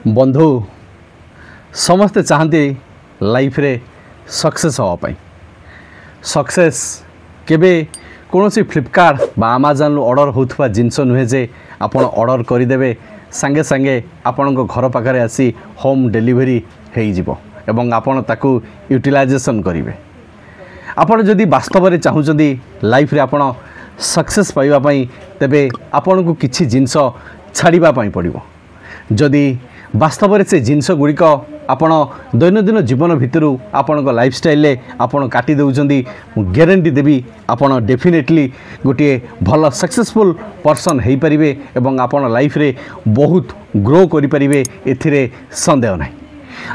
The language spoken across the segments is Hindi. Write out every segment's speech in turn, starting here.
बंधु समस्ते चाहती लाइफ रे सक्सेस होगापाई सक्सेस केबे कौन सी फ्लिपकार्ट बा अमेजन ऑर्डर होता जिनस नुहे जे आपण ऑर्डर करदे सांगे सांगे आपण घर पाखे आसी होम डिलीवरी हो एवं आपण ताकू यूटिलाइजेशन करेंगे। आपण जदि वास्तव में चाहूँगी लाइफ रे आपण सक्सेस पाइबापी तेबे आपण को किछि जिनस छाड़ापी पड़ो। जदि वास्तव में से जिनस गुड़िक आपण दैनंदिन जीवन भितर आपण लाइफस्टाइल आपण काटी दौरान ग्यारंटी देवी आपण डेफिनेटली गोटे भल सक्सेसफुल पर्सन हो पारे एवं आपण लाइफ रे बहुत ग्रो करें एथिरे संदेह ना।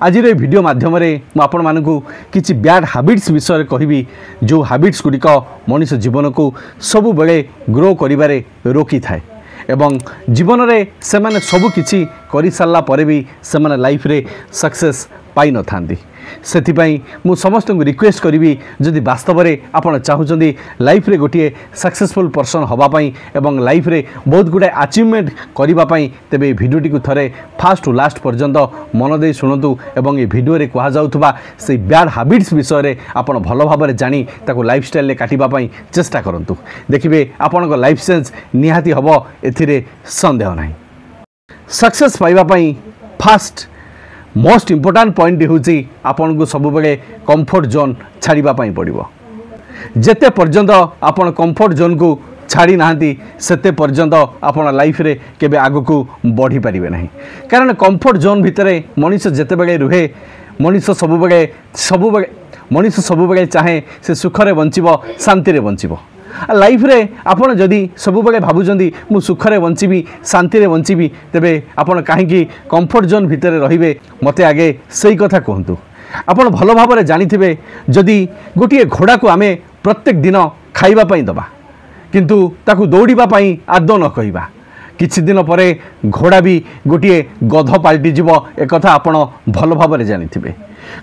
आज वीडियो माध्यम आपण मानकु किछि बैड हैबिट्स विषय कहबी जो हैबिट्स गुड़िक मनुष्य जीवन को सबु बेले ग्रो करिबारे रोकी थाए एवं जीवन रे से माने सबु किछि करि सारला परे भी से माने लाइफ रे सक्सेस पाई न थांदी। सेथिपाई मु समस्त को रिक्वेस्ट करी जदि वास्तव में आपण चाहूँगी लाइफ रे गोटे सक्सेसफुल पर्सन होगापाई एवं लाइफ रे बहुत गुड़ाए अचीवमेंट करने तेबे भिडियोटी को थरे फास्ट टू लास्ट पर्यंत मन दे शुणु एवं ये भिडियो रे कहा जाउथबा से बैड हैबिट्स विषय रे आपण भल भाव जानी ताको लाइफस्टाइल रे काटिबापाई चेष्टा करंतु। देखिबे आपण को लाइफ चेंज निहाती हबो एथिरे संदेह नाही। सक्सेस पाइबापाई फास्ट मोस्ट इम्पोर्टाट पॉइंट हूँ आपन को सब बेले कंफर्ट जोन छाड़ापी पड़ो। जेते पर्यंत आपन कंफर्ट जोन को छाड़ी नाहंती सेते पर्यंत आपन लाइफ रे केबे आगु को बढ़ी पारिबे नहीं। कारण कंफर्ट जोन भितरे मनुष्य जेते बेले रुहे मनुष्य सब बेले चाहे से सुखरे बंचिबो शांति रे बंचिबो। लाइफ रे आपण जदि सब बेले भाबुचंदी मु सुखरे बंचिबी शांति रे बंचिबी तेबे आपण काहेकि कंफर्ट जोन भितर रहिबे मते आगे सही कथा कहंतु। आपण भल भाव रे जानिथिबे जदि गोटिए घोड़ा को आमे प्रत्येक दिन खाइबा पई दबा किंतु ताकू दौड़ीबा पई आदौ न कहिबा किछि दिन परे घोड़ा भी गोटिए गध पाल्टी जीवो एक कथा आपण भल भाव रे जानिथिबे।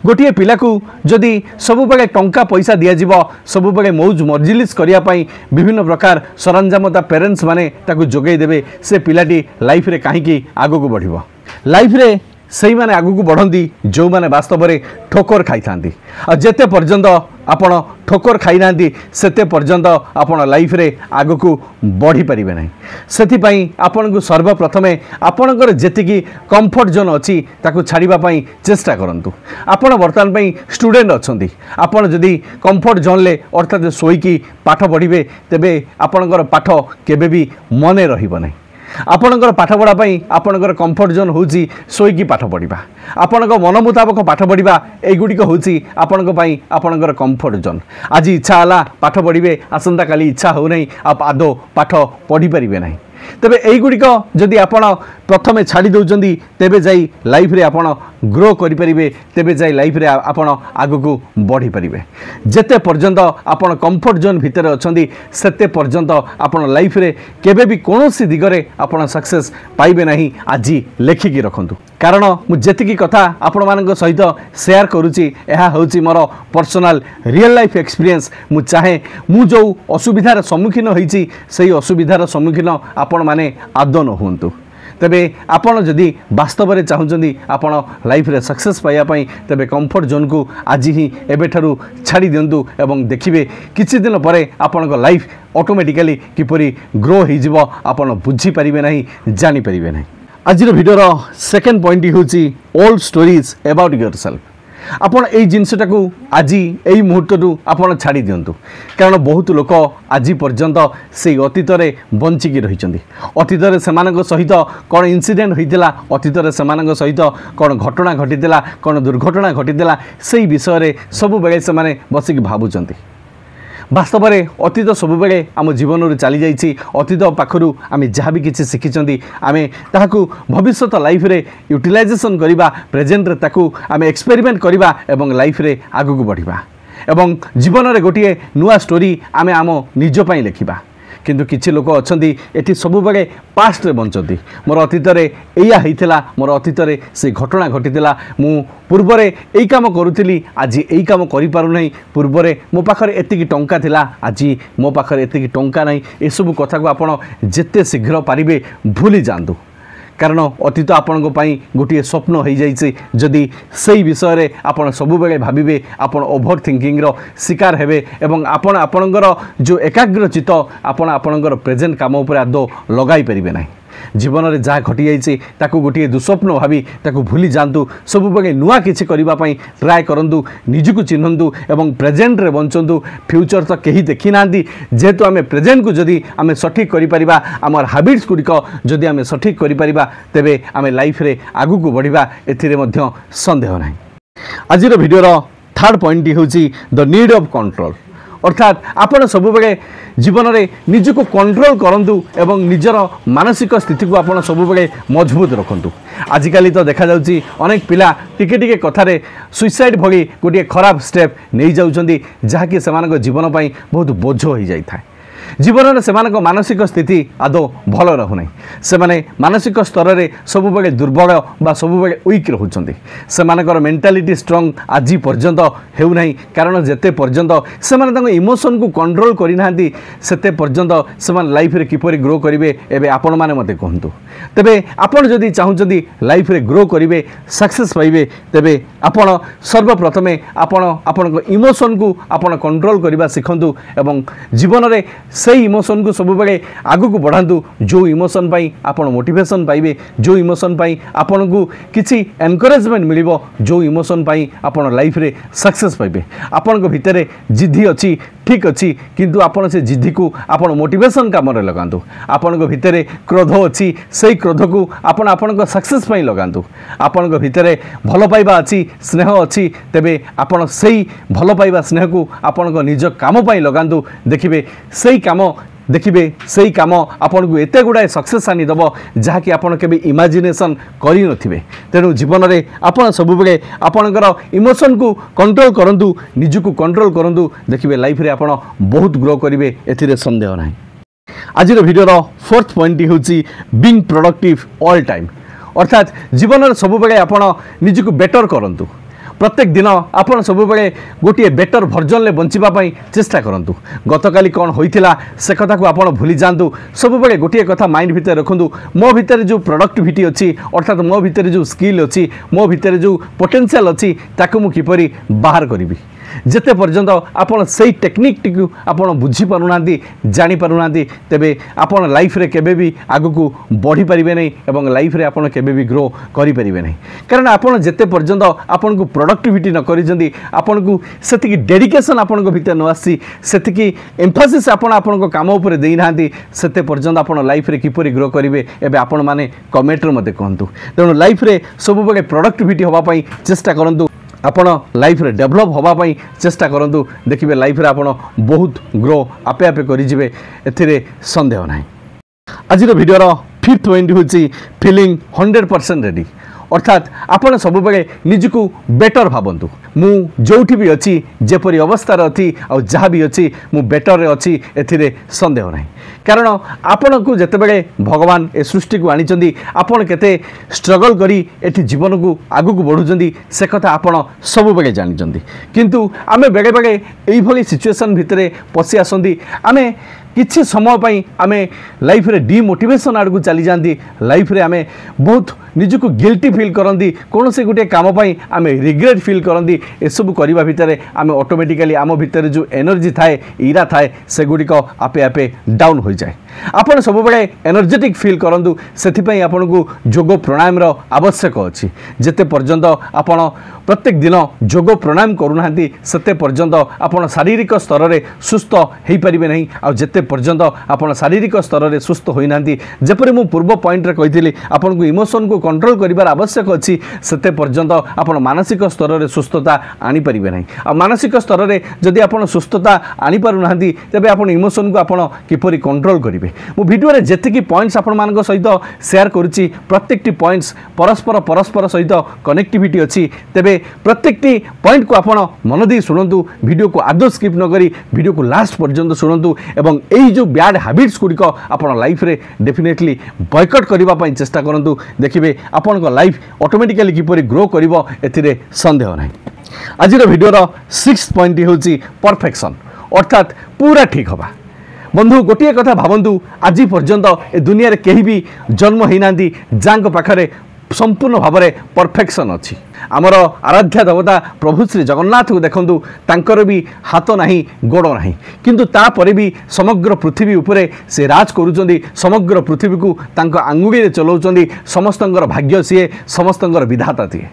गोटे पिला को जदि सबु बेले टंका पैसा दिया जीवो सबु बेले मौज मर्जिलिस करिया पई विभिन्न प्रकार सरंजामता पेरेंट्स माने ताकू जोगै देबे से पिलाटी लाइफ रे काहेकि आगु को बढ़िबो। लाइफ रे सही माने आगु को बढ़ंती जो माने वास्तव में ठोकर खाई थांती आ जेते पर्यंत आपण ठोकर खाई नांती सेते पर्यंत आपण लाइफ रे आगु को बढ़ी परिबे नहीं। सेति पई आपण को सर्वप्रथमे आपणकर जेतिकी कंफर्ट जोन अछि ताकू छाड़ीबा पई चेष्टा करंतु। आपण वर्तमान पई स्टूडेंट अछंती आपण जदि कंफर्ट जोन ले अर्थात सोईकी पाठ पढ़िबे तेबे आपणकर पाठ केबे भी मने रहिबो नहीं। आपणकर पाठ पढ़ा आपणकर कंफर्ट जोन होची सोईकी पाठ पढ़ा आपणक मन मुताबक पाठ पढ़ा एगुड़िक होची आपणक पई आपणकर कंफर्ट जोन। आज इच्छा हला पाठ पढ़िबे आसंता काली इच्छा हो नहीं आप आदो पाठ पढ़ी पारिबे नहीं। तेबे एगुड़िक जदि आपण प्रथमे छाड़ी दौरान तेबे जाई लाइफ रे आपण ग्रो करि परिबे तेबे जाई लाइफ रे आपण आगु को बढ़ी परिबे। जेते पर्यंत आपण कंफर्ट जोन भितर अछंती सेते पर्यंत आपण लाइफ रे केबे भी कोनोसी दिगरे आपण सक्सेस पाइबे नहीं। आज लेखिकी रखंतु कारण मु जेतिकी कथा आपण मानक सहित शेयर करूची एहा होची more personal real life experience. मु चाहे मु जो असुविधार सम्मुखीन होईची सही असुविधार सम्मुखीन आपण माने आदौ न हुंतु। तेबे आपण जदि वास्तव में चाहूँगी आपण लाइफ रे सक्सेस पाइबा पई तेबे कंफर्ट जोन को आज ही एबेठारु छाड़ी दिंतु एवं देखिबे किछि दिन परे आपणक लाइफ ऑटोमेटिकली किपरि ग्रो हो जिवो आपण बुझी परिबे नहीं जानि परिबे नहीं। आज वीडियो सेकेंड पॉइंट होची ओल्ड स्टोरीज अबाउट योरसेल्फ। आपण एई जिनसटा को आज एई मुहूर्तटू आपण छाड़ी दिंतु कारण बहुत लोक आज पर्यंत से अतीत रे बंचिकी रहिचंदी। अतीत रे सेमानक सहित कौन इनसीडेंट होइतिला अतीत रे सेमानक सहित कौन घटना घटितिला कौन दुर्घटना घटितिला सेई विषय रे सब बेले से माने बसिक भाबुचंती। वास्तव में अतीत सब बेले आम जीवन चली जाइए अतीत पाखु आम जहाँ भी किसी शिखी आम ताकू भविष्यत लाइफ रे यूटिलाइजेशन करवा प्रेजेंट रे ताकू आम एक्सपेरिमेंट करवा एवं लाइफ रे आगू को बढ़िबा एवं जीवन रे गोटे नुआ स्टोरी आम आम निज पई लेखिबा। किंतु किछि लोक अछंती एठी सब बेले पास्ट रे बंचती मोर अतीत रे एया हेइथिला मोर अतीत रे से घटना घटितिला मु पूर्वरे एई काम करूथिली आज एई काम करि पारु नै पूर्वरे मो पाखरे एतिकी टंका थिला आज मो पाखरे एतिकी टंका नै ए सब कथा को आपण जेते शीघ्र पारिबे भूली जांतु। कारण अतीत आपण गोटे स्वप्न हो जाइए जदि से विषय रे आपण सब बेले भाविबे आपण ओभर थिंकिंग रो शिकार हेबे एवं आपण आपणकर जो एकाग्र चित्त आपण आपणकर प्रेजेंट काम उपर आदौ लगाई परिबे नाही जीवन में जहाँ घटी जाइए गोटे दुस्वप्न भावी ताकू भूली जातु सब बेले नुआ किसी करने ट्राए करूँ निजक चिन्हतु एवं प्रेजेंट रे बंचतु फ्यूचर तो कहीं देखी ना जेहेतु आम प्रेजेंट को जदि आम सठिक आमर हाबिट्स गुड़िक जदि आम सठिक तेबे आम लाइफ रे आगु को बढ़िबा एथिरे मध्य संदेह ना। आज भिडियोर थर्ड पॉइंट हूँ द नीड ऑफ कंट्रोल अर्थात आपण सब बेले जीवन में निजक कंट्रोल करूँ एवं निजर मानसिक स्थिति को आपण सब बेले मजबूत रखु। आजिकल तो देखा जाउची अनेक पिला टिके टिके कथारे सुइसाइड भली गोटे खराब स्टेप नहीं जाउछंदी जहाँकि सेमानक जीवन पाई बहुत बोझ हो जाई थाए। जीवन में से मानसिक स्थिति आदौ भल रहूना से मानसिक स्तर में सब बेले दुर्बल बा सब बेले वीक रोचंती से मेंटालिटी स्ट्रंग आज पर्यंत होना कारण जिते पर्यंत से इमोशन को कंट्रोल करना सेते पर्यंत से लाइफ रे किपरि ग्रो करेंगे एवं आपण मैंने मत कहतु तेबे आपण जदि चाहूँगी लाइफ रे ग्रो करेंगे सक्सेस पाइबे तेबे आपण सर्वप्रथमे आपण इमोशन को आपण कंट्रोल करने शिखतु एवं जीवन में से इमोशन को सब बेले आगु को बढ़ातु जो इमोशन पाई आपण मोटिवेशन पाइबे जो इमोशन पाई आपण को किसी एनकरेजमेंट मिलिबो जो इमोशन पाई आपण लाइफ रे सक्सेस पाइबे। आपण भितर जिद्दी अच्छी ठीक अच्छी किंतु आपण से जिद्दी को आपण मोटिवेशन काम रे लगातु आपण भितर क्रोध अच्छी से क्रोध को आपण आपण सक्सेस पाई लगातु आपण भितर भल पाइबा अच्छी स्नेह अच्छी तेबे आपण से भल पाइबा स्नेह को आपण निज काम पाई लगातु देखिबे से काम देखिए से कम आपन को एत गुड़ाए सक्सेस आनी दब जहाँकि आपन केबे इमेजिनेशन करि नथिबे। तेणु जीवन में आपन सब बेले आपनकर इमोशन को कंट्रोल करंतु निजको कंट्रोल करंतु देखिए लाइफ रे आपन बहुत ग्रो करिवे एथिरे संदेह नाही। आज भिडियोर फोर्थ पॉइंट होची बीइंग प्रोडक्टिव ऑल टाइम अर्थात जीवन में सब बेले आपन निजको बेटर करंतु प्रत्येक दिन आपन सब बेले गोटे बेटर भर्जन ले बंचिबा चेष्टा करंतु गतकाली कौन होइथिला से कथा को आपन भूली जातु सब बेले गोटे कथा माइंड भितर रखंतु मो भितर जो प्रोडक्टिविटी अच्छी अर्थात मो भितर जो स्किल अच्छी मो भितर जो पोटेंशियल अच्छी ताकू मु किपरि बाहर करिवि जेते पर्यंत आपन से टेक्निक टी आपन बुझी पारुना जानी पारुना तेबे आपन लाइफ रे केबे भी आगु को बढ़ी परिबे नहीं एवं लाइफ रे आपन केबे भी ग्रो करि परिबे नहीं कारण आपन जेते पर्यंत आपन को प्रोडक्टिविटी न करिजंदी आपन को सेतिकी डेडिकेशन आपन को भीतर न आसी सेतिकी एम्फासिस आपन आपन को काम ऊपर देई नांती सेते पर्यंत आपन लाइफ रे किपरि ग्रो करिवे एबे आपन माने कमेंट रे मते कहंतु। तेणु लाइफ रे सब बेले प्रोडक्टिविटी होबा पई चेष्टा करंतु आपण लाइफ रे डेवलप होगापी चेष्टा करूँ देखिए लाइफ रे आपण बहुत ग्रो आपे आपे करें एथिरे संदेह ना। आज भिडियोर फिफ्थ पॉइंट हूँ फीलिंग 100% रेडी अर्थात आपण सब बेले निजको बेटर भावतु मु जोठी भी अच्छी जेपरी अवस्था अच्छी आ जहाँ भी अच्छी मु बेटर रे अच्छी एथिरे संदेह ना कारण आपण को जिते बड़े भगवान ए सृष्टि को आनी आपण केते स्ट्रगल करी एठी जीवन को आगु को बढ़ुचंदी से कथा आपण सब बेले जानी किंतु आमे बेले बेले एई भली सिचुएशन भितरे पसी आसंदी आमे किछि समय पई आमे लाइफ रे डिमोटिवेशन आड़ को चली जाती लाइफ रे आमे बहुत निजको गिल्टी फील करती कौन से गोटे काम पाई आमे रिग्रेट फील करती एसबू करने भितर आम ऑटोमेटिकली आम भितर जो एनर्जी थाए ईरा थाए से गुड़िक आपे आपे डाउन हो जाए। आपन सब बेले एनर्जेटिक फील करूँ से आपन को जोग प्राणायाम आवश्यक अच्छी जिते पर्यंत आपन प्रत्येक दिन जोग प्राणायाम करूना सेते पर्यंत आपन शारीरिक स्तर में सुस्थ हो पारे नहीं आ जिते पर्यंत आपन शारीरिक स्तर में सुस्थ होना जपरी मु पूर्व पॉइंट रे कही आपन को इमोशन को कंट्रोल करिवार आवश्यक अच्छी सेते पर्यंत आपन मानसिक स्तर में सुस्थता आनी परिबे नहीं आ मानसिक स्तर में जदि आपन सुस्थता आनी पारुना तेबे आपन इमोशन को आपन किपरि कंट्रोल करिवे। मु वीडियो रे जेतिकी पॉइंट्स आपण मानक सहित शेयर करुच्ची प्रत्येकटी पॉइंट्स परस्पर सहित कनेक्टिविटी अच्छी तेबे प्रत्येकटी पॉइंट को आपण मन दे शुणु वीडियो को आदौ स्किप न करी वीडियो को लास्ट पर्यंत शुणु एवं यही जो बैड हैबिट्स गुड़िक आपण लाइफ रे डेफिनेटली बॉयकट करने चेष्टा करूँ देखिए आपण लाइफ ऑटोमेटिकली किपरि ग्रो करिवो एथिरे संदेह नहीं। आज वीडियोर 6th पॉइंट हूँ परफेक्शन अर्थात पूरा ठीक हवा बंधु गोटे कथा भावतु आज पर्यंत ए दुनिया रे केही भी जन्म होना जांक पाखरे संपूर्ण भाव में परफेक्शन अच्छी आमर आराध्या देवता प्रभु श्री जगन्नाथ को देखु तांकर भी हाथ नहीं गोड़ नहीं किंतु तापर भी समग्र पृथ्वी उपरे से राज करुँच समग्र पृथ्वी को तांको आंगुड़ी चलाउछन्ति समस्तंकर भाग्य सीए समस्तंकर विधाता सीए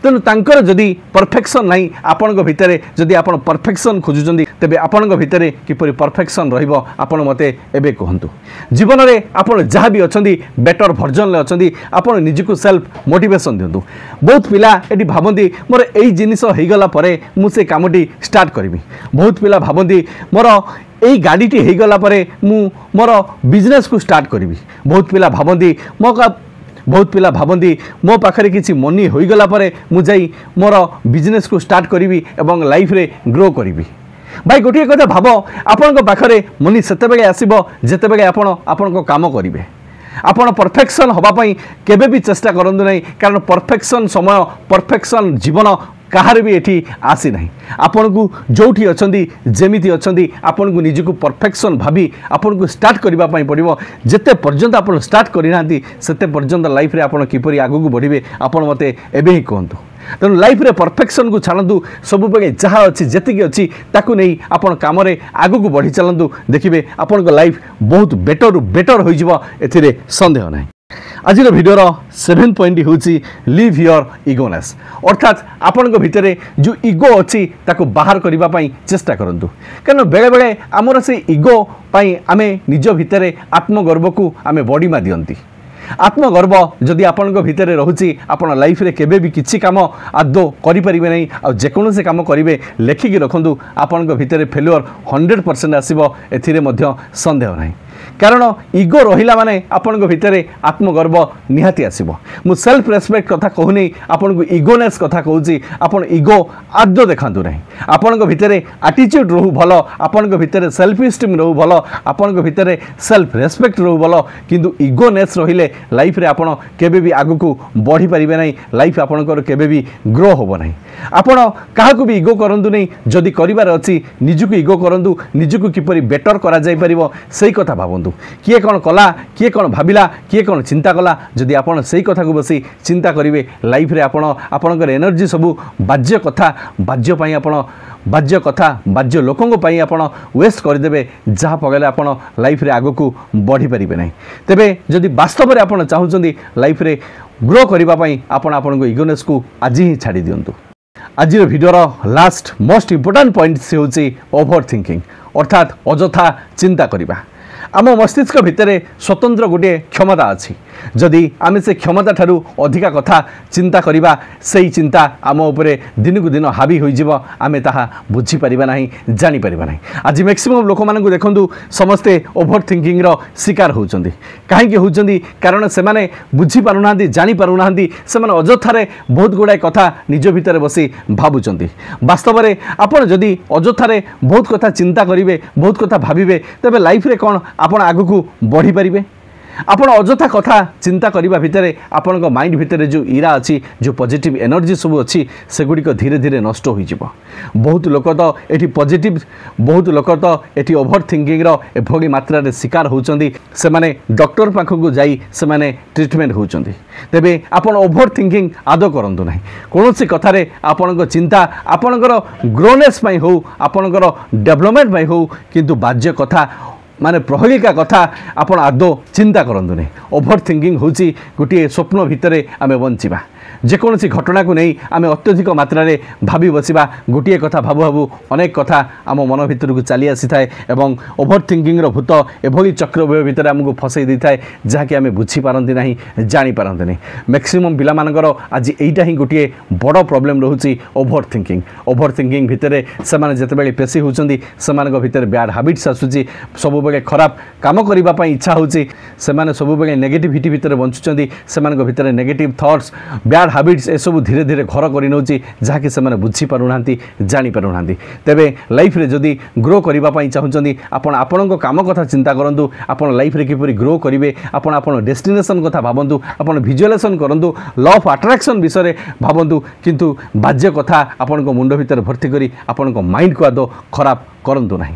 तेणु तांकर जदि परफेक्शन नहीं आपण भितर जदि आपण परफेक्शन खोजुचंदी तेबे आपण भितर किपरि परफेक्शन रहिबो आपण मते एबे कहंतु जीवन में आपण जहाँ भी अछंदी बेटर वर्जन ले अछंदी आपण निजको सेल्फ मोटिवेशन दियंतु बहुत पिला एटी भाबंती मोर एई जिनिस हेगला परे मु से कामटी स्टार्ट करबी बहुत पिला भाबंती मोर एई गाड़ीटी हेगला परे मु मोर बिजनेस को स्टार्ट करबी बहुत पिला भाबंती बहुत पिला भाबंती मो पाखरे किसी मनी होईगला परे मु जाई मोर बिजनेस को स्टार्ट करी एवं लाइफ रे ग्रो करी भाई गोटे कथा भाव आपण पाखरे मनी सेते बेले आसीबो जेते बेले आपण काम करिवे आपण परफेक्शन होबापई केबे भी चेष्टा करंतु नहीं कारण परफेक्शन समय परफेक्शन जीवन कहार भी एठी आसी नहीं आपण को जोठी अछंदी जेमिति अछंदी आपण को निजको परफेक्शन भाबी आपण को स्टार्ट करिबा पई पड़िबो जेते पर्यंत आपण स्टार्ट करि नांती सेते पर्यंत लाइफ रे आपण किपरि आगु को बढ़िबे आपण मते एबे ही कहंतु तेणु लाइफ रे परफेक्शन को छाड़ू सब बेले जहाँ अच्छी जीक अच्छी ताकू नहीं आपण काम आगू को बढ़ी चलतु देखिए आपण लाइफ बहुत बेटर हो संदेह ना आज भिडर 7 पॉइंट हूँ लिव योर इगोनेस अर्थात आपण भितर जो इगो अच्छी ताको बाहर करने चेष्टा करूँ कारण बेले बेले आमर से इगो आमे निज भितर आत्मगर्व को आमे बड़ीमा दियंती आत्मगर्व जदि आपण भितर रोचे आपण लाइफ रे केबे भी किछि काम आदो करि परिबे नहीं आ जेकोनोसी काम करिवे लेखिकी रखंतु आपण भितर फेल्युअर 100% आसीबो एथिरे मध्य संदेह नहीं कारण इगो रहिला माने आपण भितर आत्मगर्व निहाती आसीबो मु सेल्फ रेस्पेक्ट कथा कहूनी आपण को इगोनेस कथा कहूची आपण इगो आदो देखांतु नहीं आपण भितर एटीट्यूड रहू भलो आपण भितर सेल्फ एस्टीम रहू भलो आपण भितर सेल्फ रेस्पेक्ट रहू भलो किंतु इगोनेस रहिले लाइफ रे आपण केबे भी आगु को बढ़ी परिबे नहीं लाइफ आपणकर केबे भी ग्रो होबो नहीं आपण काहाकू भी इगो करंतु नहीं जदि करिवार अछि निजुको इगो करंतु निजुको किपरि बेटर करा जाय परिबो सेही कथा भाबंतु किए कौन कला किए कौन भाविला किए कौन चिंता कला जदि आपण सेही कथा को बसी चिंता करिवे लाइफ रे आपणकर एनर्जी सबू बाज्य कथा बाज्य पई आपण बाज्य कथा बाज्य लोकों पाई आपण वेस्ट करदेवे जहाँ पगले आपण लाइफ रे आगो को बढ़ी परिबे नहीं तेबे जदि वास्तव में आपण चाहूचंदी लाइफ रे ग्रो करिबा पई आपण आपण को इगोनेस को आज ही छाड़ी दियंतु आज भिडियोर लास्ट मोस्ट इम्पोर्टाट पॉइंट से होची ओभर थिंकिंग अर्थात अजथा चिंता करिबा आम मस्तिष्क भितर स्वतंत्र गोटे क्षमता अच्छी जदि आम से क्षमता ठारू अधिका कथा चिंता करिबा सही चिंता आम उपरे दिन को दिन हावी हो आमे ताहा बुझी परिबा नहीं जानी परिबा नहीं आज मैक्सिमम लोक मानक देखंतु समस्ते ओभर थिंकिंग रो शिकार होउचंदी काहे कि होउचंदी कारण से माने बुझी पारुनांती जानी पारुनांती से माने अजथारे बहुत गुड़ाए कथा निज भितर बसी भाबुचंदी वास्तव में आपण जदि अजथारे बहुत कथा चिंता करिवे बहुत कथा भाबिबे तबे लाइफ रे कोन आपण आगु को बढ़ी परिबे आपण अजथा कथा चिंता करने भितर आपण माइंड भितर जो इरा अच्छी जो पॉजिटिव एनर्जी सब अच्छी सेगुड़िक धीरे धीरे नष्ट हो बहुत लोक तो ये पॉजिटिव बहुत लोक तो ये ओभर थिंकिंग एभली मात्रा रे शिकार होचंदी से माने डॉक्टर पाखक जाई से माने ट्रीटमेंट होचंदी तेबे आपण ओभर थिंकिंग आदो करंतु नाही कोनोसी कथारे आपण चिंता आपणकर ग्रोनेस पई हो आपणकर डेवलपमेंट पई हो किंतु बाज्य कथा माने प्रहेलिका कथा आपण आदो चिंता करंतु नहीं ओभर थिंकिंग होची गोटे स्वप्न भितर आमे बंचिबा जेकोसी घटना को नहीं आम अत्यधिक मात्रा रे भावी बसवा गोटे कथा भाबू भाबू अनेक कथा आम मन भितर को चली आसी थाए एवं ओभर थिंकिंग रो भूत एभली चक्रव्यूह भितर आमको फसई दी थाए जहाँकि आम बुझी पारती ना जानी पारती नहीं मैक्सिमम पिला मानकर आज एटा ही गोटे बड़ प्रॉब्लम रोचे ओभर थिंकिंग भितर से माने जेतेबेले पेशी होचंदी सेमानक भितर बैड हैबिट्स आसुची सब बेले खराब काम करने इच्छा होची से माने सब बेले नेगेटिविटी भितर बंचुचंदी सेमानक भितर नेगेटिव थॉट्स बैड हैबिट्स ए सब धीरे धीरे घर कर नौची जहाँकि से बुझी पारुना जानी पारुना तेबे लाइफ रे जदि ग्रो करने चाहूँगी आपण काम कथा चिंता करूँ आपण लाइफ रे किपरि ग्रो करेंगे आपण डेस्टिनेशन कथा भावतु आपण विजुअलाइजेशन करूँ लॉ ऑफ अट्रैक्शन विषय भावतु किंतु बाज्य कथा आपण मुंड भितर भर्ती करी आपण माइंड को आदो खराब करूँ ना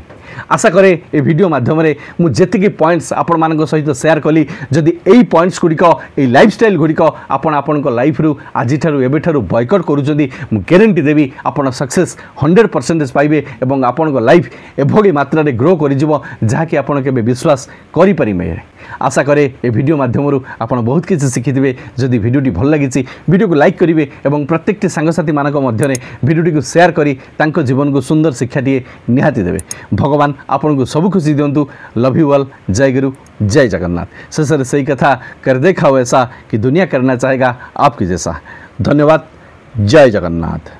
आशा करे ए वीडियो माध्यम मु जेतिकी पॉइंट्स आपण मानक सहित शेयर कली जदि एई पॉइंट्स गुड़िक ए लाइफस्टाइल गुड़िक आपण लाइफ रु आज एबेठारु बॉयकट करूछंदी मु गारंटी देवी आपण सक्सेस 100% पाइबे एवं आपण लाइफ एभली मात्रा रे ग्रो करि जिवो जहा कि आपण केबे विश्वास करि परिमे। आशा करे ए वीडियो माध्यम आपण बहुत किसी शिखिथिबे। जदि वीडियोटी भल लागिछि वीडियो को लाइक करिवे एवं प्रत्येकटी सांगसाथी मानक मध्यरे वीडियोटी को शेयर करी तांको जीवन को सुंदर शिक्षाटी निहाती देबे। भगवान आपन को सब खुशी दियंतु। Love you all. जय गुरु जय जगन्नाथ। शेषରେ सही कथा कर देखाओ ऐसा कि दुनिया करना चाहेगा आपकी जैसा। धन्यवाद। जय जगन्नाथ।